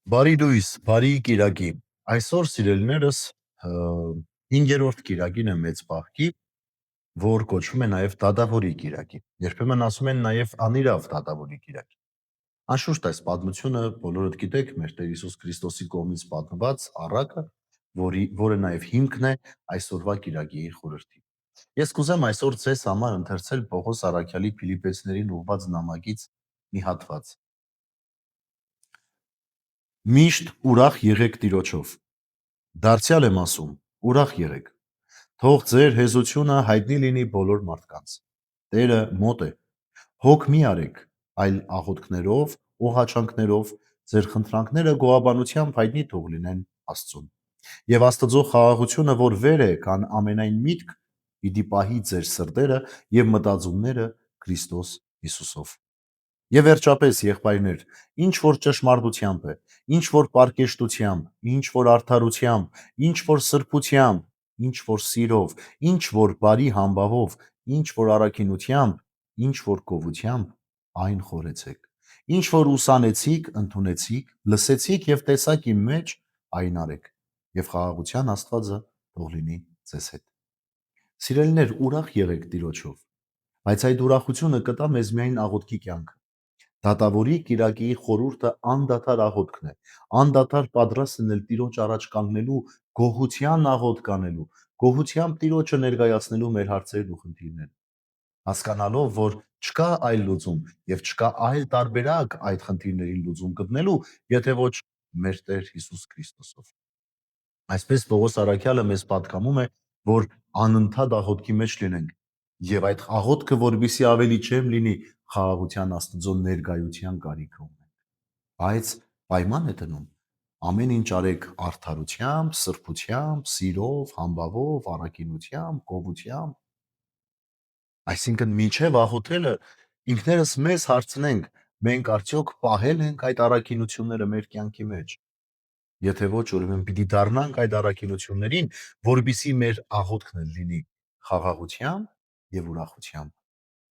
Բարի լույս, բարի կիրակի։ Այսօր սիրելիներս 5-րդ կիրակին է մեծ պահքի, որ կոչվում է նաև Դադավորի կիրակի։ Երբեմն ասում են նաև անիրավ Դադավորի կիրակի։ Անշուշտ այս պատմությունը բոլորդ գիտեք, մեր Տեր Հիսուս Քրիստոսի կողմից պատմված առակը, որը նաև հիմքն է այսօրվա կիրակի խորհրդի։ Ես կուզեմ այսօր ձեզ համար ընթերցել Պողոս առաքյալի Փիլիպպեցիներին ուղղված նամակից մի հատված։ Միշտ ուրախ եղեք Տիրոջով։ Դարձյալ եմ ասում, ուրախ եղեք։ Թող ձեր հեզությունը հայտնի լինի բոլոր մարդկանց։ Տերը մոտ է։ Հոգ մի արեք, այլ աղոթքներով, ողաչանքներով ձեր խնդրանքները գոհաբանությամբ հայտնի թող լինեն Աստծուն։ Եվ Աստծո խաղաղությունը, որ վեր է, քան ամենայն միտք, պիտի պահի ձեր սրտերը եւ մտածումները Քրիստոս Հիսուսով։ Եվ վերջապես, եղբայրներ, ինչ որ ճշմարտությամբ է, ինչ որ պարկեշտությամբ, ինչ որ արդարությամբ, ինչ որ սրբությամբ, ինչ որ սիրով, ինչ որ բարի համբավով, ինչ որ առաքինությամբ, ինչ որ գովությամբ, այն խորեցեք։ Ինչ որ ուսանեցիք, ընդունեցիք, լսեցիք եւ տեսաք իմ մեջ, այն արեք։ Եվ խաղաղության Աստվածը թող լինի ձեզ հետ։ Սիրելիներ, ուրախ եղեք Տիրոջով, բայց այդ ուրախությունը կտա մեզ միայն աղոթքի կյանքը։ Դատավորի կիրակի խորհուրդը անդադար աղոթքն է, անդադար պատրաստ լինել Տիրոջ առաջ կանգնելու, գոհության աղոթք անելու, գոհությամբ Տիրոջը ներկայացնելու մեր հարցերն ու խնդիրները, հասկանալով, որ չկա այլ լուծում եւ չկա այլ տարբերակ այդ խնդիրների լուծում գտնելու, եթե ոչ մեր Տեր Հիսուս Քրիստոսով։ Այսպես Պողոս առաքյալը մեզ պատկանում է, որ անընդհատ աղոթքի մեջ լինենք եւ այդ աղոթքը, որբիսի ավելի չեմ լինի, խաղաղության Աստծո ներկայության կարիքը ունենք։ Բայց պայման է դնում ամեն ինչ արեք արդարությամբ, սրբությամբ, սիրով, համբավով, առաքինությամբ, գովությամբ։ Այսինքն մինչև աղոթելը ինքներս մեզ հարցնենք, մենք արդյոք պահել ենք այդ առաքինությունները մեր կյանքի մեջ։ Եթե ոչ, ուրեմն պիտի դառնանք այդ առաքինություններին, որբիսի մեր աղոթքն լինի խաղաղությամբ եւ ուրախությամբ։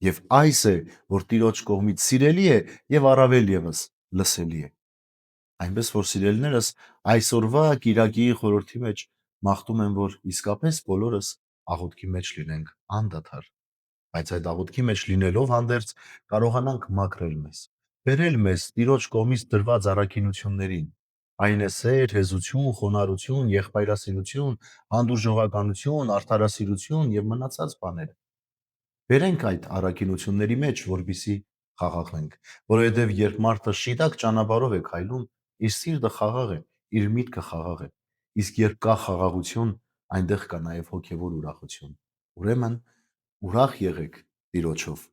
Եվ այս է, որ Տիրոջ կողմից սիրելի է եւ առավել եւս լսելի է։ Այնպես որ սիրելիներս այսօրվա կիրակի խորհրդի մեջ մաղթում եմ, որ իսկապես բոլորս աղոթքի մեջ լինենք անդադար, բայց այդ աղոթքի մեջ լինելով հանդերձ կարողանանք մաքրել մեզ, բերել մեզ Տիրոջ կողմից դրված առաքինություններին։ Այն է սեր, հեզություն, խոնարհություն, եղբայրասիրություն, հանդուրժողականություն, արդարասիրություն եւ մնացած բաները։ Բերենք այդ առաքինությունների մեջ, որբիսի խաղաղենք, որովհետև երբ մարդը շիտակ ճանապարհով է քայլում, իր սիրտը խաղաղ է, իր միտքը խաղաղ է, իսկ երբ կա խաղաղություն, այնտեղ կա նաև հոգևոր ուրախություն։ Ուրեմն ուրախ եղեք Տիրոջով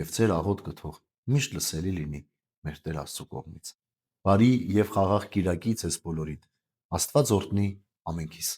եւ ձեր աղոթքը թող միշտ լսելի լինի մեր Տեր Աստծո կողմից։ Բարի եւ խաղաղ կիրակի ձեզ բոլորիդ։ Աստված օրհնի ամենքիս։